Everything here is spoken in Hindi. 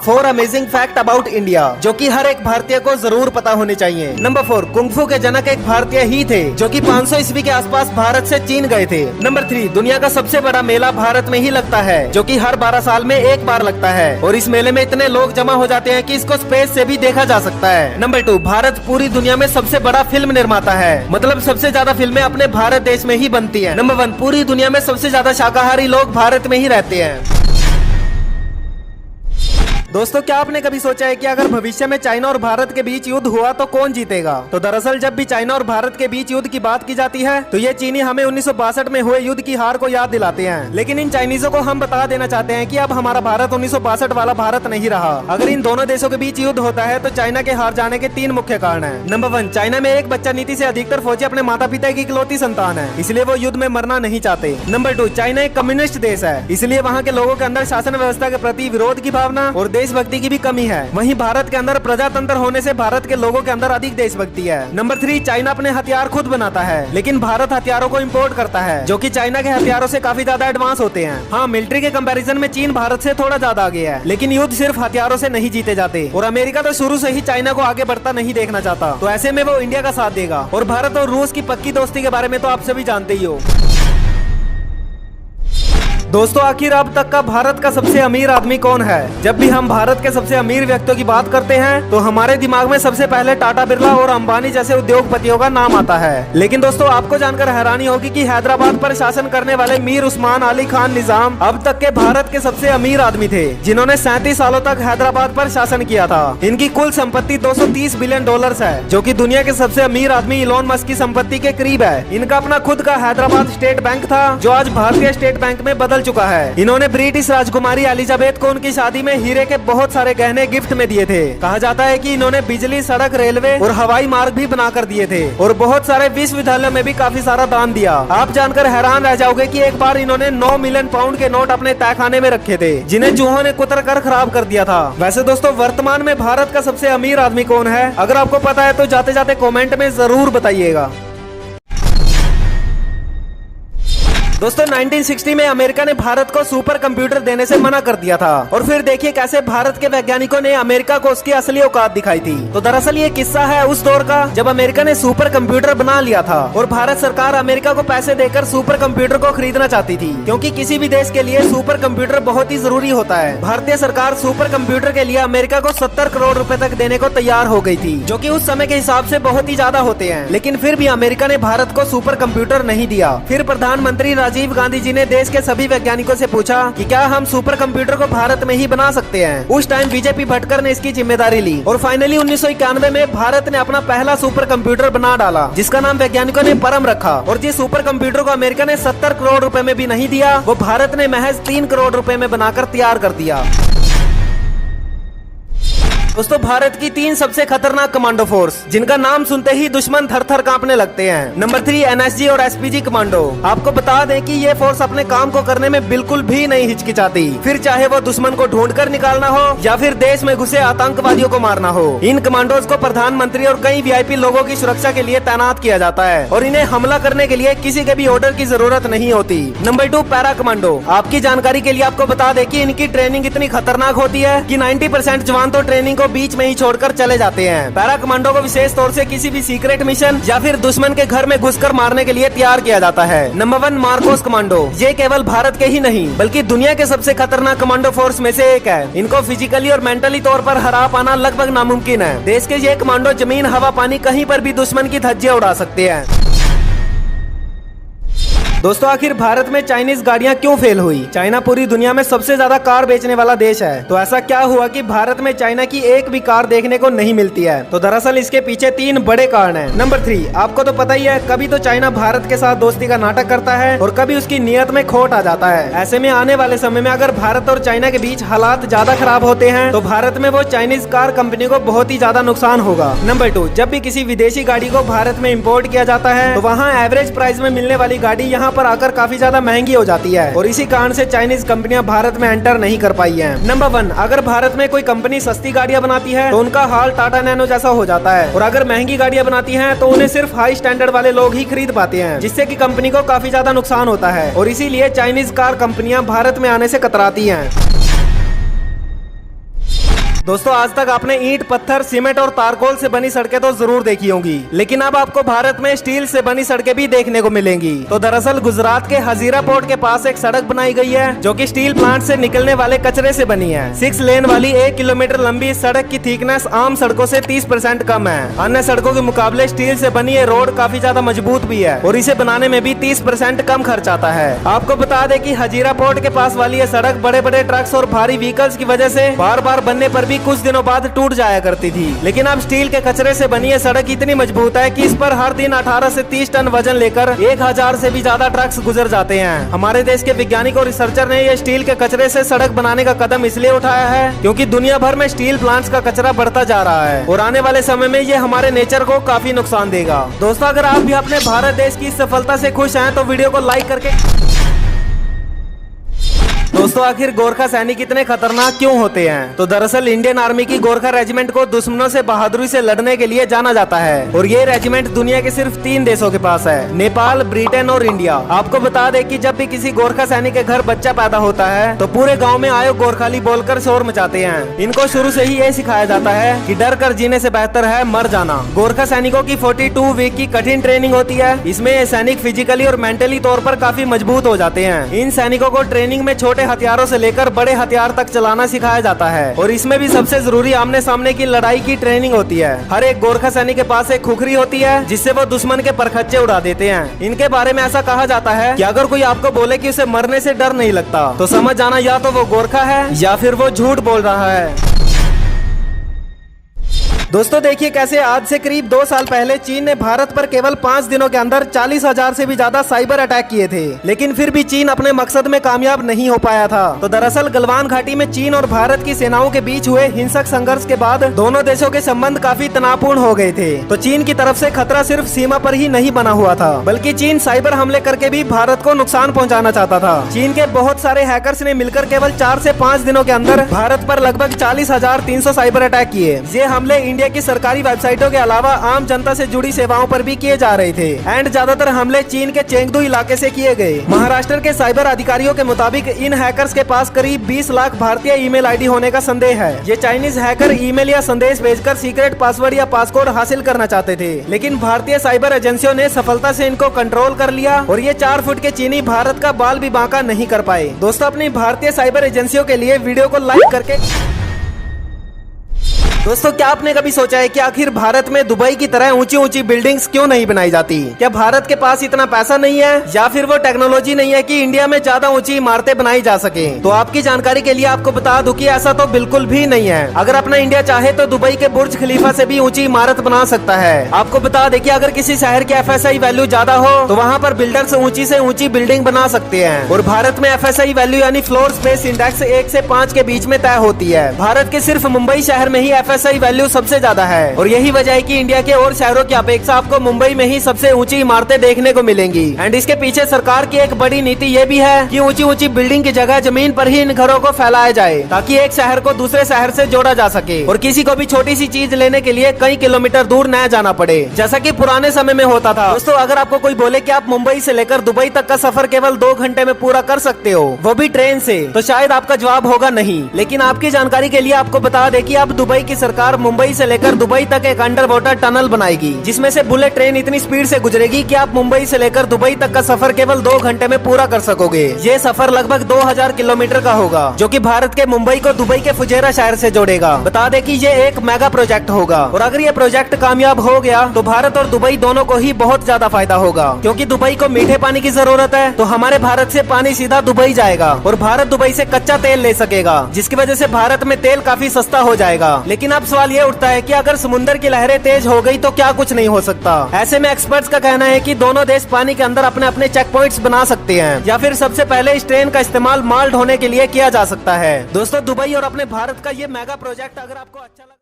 4 अमेजिंग फैक्ट अबाउट इंडिया जो कि हर एक भारतीय को जरूर पता होने चाहिए। नंबर 4, कुंग-फू के जनक एक भारतीय ही थे जो कि 500 ईस्वी के आसपास भारत से चीन गए थे। नंबर 3, दुनिया का सबसे बड़ा मेला भारत में ही लगता है जो कि हर 12 साल में एक बार लगता है और इस मेले में इतने लोग जमा हो जाते हैं कि इसको स्पेस से भी देखा जा सकता है। नंबर 2, भारत पूरी दुनिया में सबसे बड़ा फिल्म निर्माता है, मतलब सबसे ज्यादा फिल्में अपने भारत देश में ही बनती है। नंबर 1, पूरी दुनिया में सबसे ज्यादा शाकाहारी लोग भारत में ही रहते हैं। दोस्तों, क्या आपने कभी सोचा है कि अगर भविष्य में चाइना और भारत के बीच युद्ध हुआ तो कौन जीतेगा? तो दरअसल जब भी चाइना और भारत के बीच युद्ध की बात की जाती है तो ये चीनी हमें 1962 में हुए युद्ध की हार को याद दिलाते हैं। लेकिन इन चाइनीजों को हम बता देना चाहते हैं कि अब हमारा भारत 1962 वाला भारत नहीं रहा। अगर इन दोनों देशों के बीच युद्ध होता है तो चाइना के हार जाने के 3 मुख्य कारण है। नंबर 1, चाइना में एक बच्चा नीति से अधिकतर फौजी अपने माता पिता की इकलौती संतान है, इसलिए वो युद्ध में मरना नहीं चाहते। नंबर 2, चाइना एक कम्युनिस्ट देश है, इसलिए वहाँ के लोगों के अंदर शासन व्यवस्था के प्रति विरोध की भावना और देशभक्ति की भी कमी है। वहीं भारत के अंदर प्रजातंत्र होने से भारत के लोगों के अंदर अधिक देशभक्ति है। नंबर 3, चाइना अपने हथियार खुद बनाता है, लेकिन भारत हथियारों को इंपोर्ट करता है जो कि चाइना के हथियारों से काफी ज्यादा एडवांस होते हैं। हाँ, मिलिट्री के कंपैरिजन में चीन भारत से थोड़ा ज्यादा आगे है, लेकिन युद्ध सिर्फ हथियारों से नहीं जीते जाते और अमेरिका तो शुरू से ही चाइना को आगे बढ़ता नहीं देखना चाहता, तो ऐसे में वो इंडिया का साथ देगा। और भारत और रूस की पक्की दोस्ती के बारे में तो आप सभी जानते ही हो। दोस्तों, आखिर अब तक का भारत का सबसे अमीर आदमी कौन है? जब भी हम भारत के सबसे अमीर व्यक्तियों की बात करते हैं तो हमारे दिमाग में सबसे पहले टाटा, बिरला और अंबानी जैसे उद्योगपतियों का नाम आता है। लेकिन दोस्तों, आपको जानकर हैरानी होगी कि हैदराबाद पर शासन करने वाले मीर उस्मान अली खान निजाम अब तक के भारत के सबसे अमीर आदमी थे, जिन्होंने 37 सालों तक हैदराबाद पर शासन किया था। इनकी कुल संपत्ति $230 बिलियन है, जो कि दुनिया के सबसे अमीर आदमी इलोन मस्क की संपत्ति के करीब है। इनका अपना खुद का हैदराबाद स्टेट बैंक था जो आज भारतीय स्टेट बैंक में बदल चुका है। इन्होंने ब्रिटिश राजकुमारी एलिजाबेथ को उनकी शादी में हीरे के बहुत सारे गहने गिफ्ट में दिए थे। कहा जाता है कि इन्होंने बिजली, सड़क, रेलवे और हवाई मार्ग भी बनाकर दिए थे और बहुत सारे विश्वविद्यालयों में भी काफी सारा दान दिया। आप जानकर हैरान रह जाओगे कि एक बार इन्होंने 9 मिलियन पाउंड के नोट अपने तहखाने में रखे थे, जिन्हें चूहों ने कुतर कर खराब कर दिया था। वैसे दोस्तों, वर्तमान में भारत का सबसे अमीर आदमी कौन है? अगर आपको पता है तो जाते जाते कमेंट में जरूर बताइएगा। दोस्तों, 1960 में अमेरिका ने भारत को सुपर कंप्यूटर देने से मना कर दिया था और फिर देखिए कैसे भारत के वैज्ञानिकों ने अमेरिका को उसकी असली औकात दिखाई थी। तो दरअसल ये किस्सा है उस दौर का जब अमेरिका ने सुपर कंप्यूटर बना लिया था और भारत सरकार अमेरिका को पैसे देकर सुपर कंप्यूटर को खरीदना चाहती थी, क्योंकि किसी भी देश के लिए सुपर कंप्यूटर बहुत ही जरूरी होता है। भारतीय सरकार सुपर कंप्यूटर के लिए अमेरिका को 70 करोड़ रुपए तक देने को तैयार हो गई थी, जो कि उस समय के हिसाब से बहुत ही ज्यादा होते हैं। लेकिन फिर भी अमेरिका ने भारत को सुपर कंप्यूटर नहीं दिया। फिर प्रधानमंत्री राजीव गांधी जी ने देश के सभी वैज्ञानिकों से पूछा कि क्या हम सुपर कंप्यूटर को भारत में ही बना सकते हैं। उस टाइम बीजेपी भटकर ने इसकी जिम्मेदारी ली और फाइनली 1991 में भारत ने अपना पहला सुपर कंप्यूटर बना डाला, जिसका नाम वैज्ञानिकों ने परम रखा। और जिस सुपर कंप्यूटर को अमेरिका ने 70 करोड़ रुपए में भी नहीं दिया, वो भारत ने महज 3 करोड़ रुपए में बनाकर तैयार कर दिया। दोस्तों, भारत की 3 सबसे खतरनाक कमांडो फोर्स जिनका नाम सुनते ही दुश्मन थर-थर कांपने लगते हैं। नंबर 3, एनएसजी और एसपीजी कमांडो। आपको बता दें कि ये फोर्स अपने काम को करने में बिल्कुल भी नहीं हिचकिचाती, फिर चाहे वो दुश्मन को ढूंढ कर निकालना हो या फिर देश में घुसे आतंकवादियों को मारना हो। इन कमांडोज को प्रधानमंत्री और कई वीआईपी लोगों की सुरक्षा के लिए तैनात किया जाता है और इन्हें हमला करने के लिए किसी के भी ऑर्डर की जरूरत नहीं होती। Number 2, para commando. आपकी जानकारी के लिए आपको बता दें कि इनकी ट्रेनिंग इतनी खतरनाक होती है कि 90% जवान तो ट्रेनिंग को बीच में ही छोड़कर चले जाते हैं। पैरा कमांडो को विशेष तौर से किसी भी सीक्रेट मिशन या फिर दुश्मन के घर में घुसकर मारने के लिए तैयार किया जाता है। Number 1, Marcos commando. ये केवल भारत के ही नहीं बल्कि दुनिया के सबसे खतरनाक कमांडो फोर्स में से एक है। इनको फिजिकली और मेंटली तौर पर हरा पाना लगभग नामुमकिन है। देश के ये कमांडो जमीन, हवा, पानी कहीं पर भी दुश्मन की धज्जियां उड़ा सकते हैं। दोस्तों, आखिर भारत में चाइनीज गाड़ियां क्यों फेल हुई? चाइना पूरी दुनिया में सबसे ज्यादा कार बेचने वाला देश है, तो ऐसा क्या हुआ कि भारत में चाइना की एक भी कार देखने को नहीं मिलती है? तो दरअसल इसके पीछे 3 बड़े कारण हैं। नंबर 3, आपको तो पता ही है, कभी तो चाइना भारत के साथ दोस्ती का नाटक करता है और कभी उसकी नीयत में खोट आ जाता है। ऐसे में आने वाले समय में अगर भारत और चाइना के बीच हालात ज्यादा खराब होते हैं तो भारत में वो चाइनीज कार कंपनी को बहुत ही ज्यादा नुकसान होगा। नंबर 2, जब भी किसी विदेशी गाड़ी को भारत में इम्पोर्ट किया जाता है तो वहाँ एवरेज प्राइस में मिलने वाली गाड़ी यहाँ पर आकर काफी ज्यादा महंगी हो जाती है और इसी कारण से चाइनीज कंपनियां भारत में एंटर नहीं कर पाई हैं। नंबर 1, अगर भारत में कोई कंपनी सस्ती गाड़ियां बनाती है तो उनका हाल टाटा नैनो जैसा हो जाता है और अगर महंगी गाड़ियां बनाती हैं तो उन्हें सिर्फ हाई स्टैंडर्ड वाले लोग ही खरीद पाते हैं, जिससे कि कंपनी को काफी ज्यादा नुकसान होता है और इसीलिए चाइनीज कार कंपनियां भारत में आने से कतराती हैं। दोस्तों आज तक आपने ईंट, पत्थर, सीमेंट और तारकोल से बनी सड़कें तो जरूर देखी होंगी, लेकिन अब आपको भारत में स्टील से बनी सड़कें भी देखने को मिलेंगी। तो दरअसल गुजरात के हजीरा पोर्ट के पास एक सड़क बनाई गई है जो कि स्टील प्लांट से निकलने वाले कचरे से बनी है। 6 लेन वाली 1 किलोमीटर लंबी इस सड़क की थिकनेस आम सड़कों से 30% कम है। अन्य सड़कों के मुकाबले स्टील से बनी ये रोड काफी ज्यादा मजबूत भी है और इसे बनाने में भी 30% कम खर्च आता है। आपको बता दें कि हजीरा पोर्ट के पास वाली ये सड़क बड़े बड़े ट्रक्स और भारी व्हीकल्स की वजह से बार बार बनने पर भी कुछ दिनों बाद टूट जाया करती थी, लेकिन अब स्टील के कचरे से बनी ये सड़क इतनी मजबूत है कि इस पर हर दिन 18 से 30 टन वजन लेकर 1000 से भी ज्यादा ट्रक्स गुजर जाते हैं। हमारे देश के वैज्ञानिक और रिसर्चर ने ये स्टील के कचरे से सड़क बनाने का कदम इसलिए उठाया है क्योंकि दुनिया भर में स्टील प्लांट्स का कचरा बढ़ता जा रहा है और आने वाले समय में ये हमारे नेचर को काफी नुकसान देगा। दोस्तों अगर आप भी अपने भारत देश की सफलता से खुश हैं तो वीडियो को लाइक करके। दोस्तों आखिर गोरखा सैनिक इतने खतरनाक क्यों होते हैं? तो दरअसल इंडियन आर्मी की गोरखा रेजिमेंट को दुश्मनों से बहादुरी से लड़ने के लिए जाना जाता है और ये रेजिमेंट दुनिया के सिर्फ 3 देशों के पास है, नेपाल, ब्रिटेन और इंडिया। आपको बता दें कि जब भी किसी गोरखा सैनिक के घर बच्चा पैदा होता है तो पूरे गाँव में आयो गोरखाली बोलकर शोर मचाते हैं। इनको शुरू से ही ये सिखाया जाता है कि डर कर जीने से बेहतर है मर जाना। गोरखा सैनिकों की 42 वीक की कठिन ट्रेनिंग होती है। इसमें ये सैनिक फिजिकली और मेंटली तौर पर काफी मजबूत हो जाते हैं। इन सैनिकों को ट्रेनिंग में छोटे हथियारों से लेकर बड़े हथियार तक चलाना सिखाया जाता है और इसमें भी सबसे जरूरी आमने सामने की लड़ाई की ट्रेनिंग होती है। हर एक गोरखा सैनिक के पास एक खुखरी होती है जिससे वो दुश्मन के परखच्चे उड़ा देते हैं। इनके बारे में ऐसा कहा जाता है कि अगर कोई आपको बोले कि उसे मरने से डर नहीं लगता तो समझ जाना या तो वो गोरखा है या फिर वो झूठ बोल रहा है। दोस्तों देखिए कैसे आज से करीब 2 साल पहले चीन ने भारत पर केवल 5 दिनों के अंदर 40,000 से भी ज्यादा साइबर अटैक किए थे, लेकिन फिर भी चीन अपने मकसद में कामयाब नहीं हो पाया था। तो दरअसल गलवान घाटी में चीन और भारत की सेनाओं के बीच हुए हिंसक संघर्ष के बाद दोनों देशों के संबंध काफी तनावपूर्ण हो गए थे। तो चीन की तरफ से खतरा सिर्फ सीमा पर ही नहीं बना हुआ था, बल्कि चीन साइबर हमले करके भी भारत को नुकसान पहुँचाना चाहता था। चीन के बहुत सारे हैकर्स ने मिलकर केवल 4 से 5 दिनों के अंदर भारत पर लगभग 40,300 साइबर अटैक किए। ये हमले इंडिया की सरकारी वेबसाइटों के अलावा आम जनता से जुड़ी सेवाओं पर भी किए जा रहे थे एंड ज्यादातर हमले चीन के चेंगदू इलाके से किए गए। महाराष्ट्र के साइबर अधिकारियों के मुताबिक इन हैकर्स के पास करीब 20 लाख भारतीय ईमेल आईडी होने का संदेह है। ये चाइनीज हैकर ईमेल या संदेश भेजकर सीक्रेट पासवर्ड या पासकोड हासिल करना चाहते थे, लेकिन भारतीय साइबर एजेंसियों ने सफलता से इनको कंट्रोल कर लिया और ये 4 फुट के चीनी भारत का बाल भी बांका नहीं कर पाए। दोस्तों अपनी भारतीय साइबर एजेंसियों के लिए वीडियो को लाइक करके। दोस्तों क्या आपने कभी सोचा है कि आखिर भारत में दुबई की तरह ऊंची ऊंची बिल्डिंग्स क्यों नहीं बनाई जाती? क्या भारत के पास इतना पैसा नहीं है या फिर वो टेक्नोलॉजी नहीं है कि इंडिया में ज्यादा ऊंची इमारतें बनाई जा सके? तो आपकी जानकारी के लिए आपको बता दूं कि ऐसा तो बिल्कुल भी नहीं है। अगर अपना इंडिया चाहे तो दुबई के बुर्ज खलीफा से भी ऊंची इमारत बना सकता है। आपको बता दें कि अगर किसी शहर की FSI वैल्यू ज्यादा हो तो वहाँ पर बिल्डर्स ऊंची से ऊंची बिल्डिंग बना सकते हैं और भारत में FSI वैल्यू यानी फ्लोर स्पेस इंडेक्स 1 से 5 के बीच में तय होती है। भारत के सिर्फ मुंबई शहर में ही FSI वैल्यू सबसे ज्यादा है और यही वजह है कि इंडिया के और शहरों की अपेक्षा आपको मुंबई में ही सबसे ऊंची इमारतें देखने को मिलेंगी। एंड इसके पीछे सरकार की एक बड़ी नीति ये भी है कि ऊंची ऊंची बिल्डिंग की जगह जमीन पर ही इन घरों को फैलाया जाए ताकि एक शहर को दूसरे शहर से जोड़ा जा सके और किसी को भी छोटी सी चीज लेने के लिए कई किलोमीटर दूर न जाना पड़े, जैसा कि पुराने समय में होता था। दोस्तों अगर आपको कोई बोले कि आप मुंबई से लेकर दुबई तक का सफर केवल 2 घंटे में पूरा कर सकते हो, वो भी ट्रेन से, तो शायद आपका जवाब होगा नहीं। लेकिन आपकी जानकारी के लिए आपको बता दें कि अब दुबई की सरकार मुंबई से लेकर दुबई तक एक अंडर वाटर टनल बनाएगी जिसमें से बुलेट ट्रेन इतनी स्पीड से गुजरेगी कि आप मुंबई से लेकर दुबई तक का सफर केवल 2 घंटे में पूरा कर सकोगे। ये सफर लगभग 2000 किलोमीटर का होगा जो कि भारत के मुंबई को दुबई के फुजेरा शहर से जोड़ेगा। बता दें कि ये एक मेगा प्रोजेक्ट होगा और अगर ये प्रोजेक्ट कामयाब हो गया तो भारत और दुबई दोनों को ही बहुत ज्यादा फायदा होगा, क्योंकि दुबई को मीठे पानी की जरूरत है तो हमारे भारत से पानी सीधा दुबई जाएगा और भारत दुबई से कच्चा तेल ले सकेगा, जिसकी वजह से भारत में तेल काफी सस्ता हो जाएगा। लेकिन अब सवाल ये उठता है कि अगर समुद्र की लहरें तेज हो गई तो क्या कुछ नहीं हो सकता? ऐसे में एक्सपर्ट्स का कहना है कि दोनों देश पानी के अंदर अपने अपने चेक पॉइंट्स बना सकते हैं या फिर सबसे पहले इस ट्रेन का इस्तेमाल माल ढोने के लिए किया जा सकता है। दोस्तों दुबई और अपने भारत का ये मेगा प्रोजेक्ट अगर आपको अच्छा लगा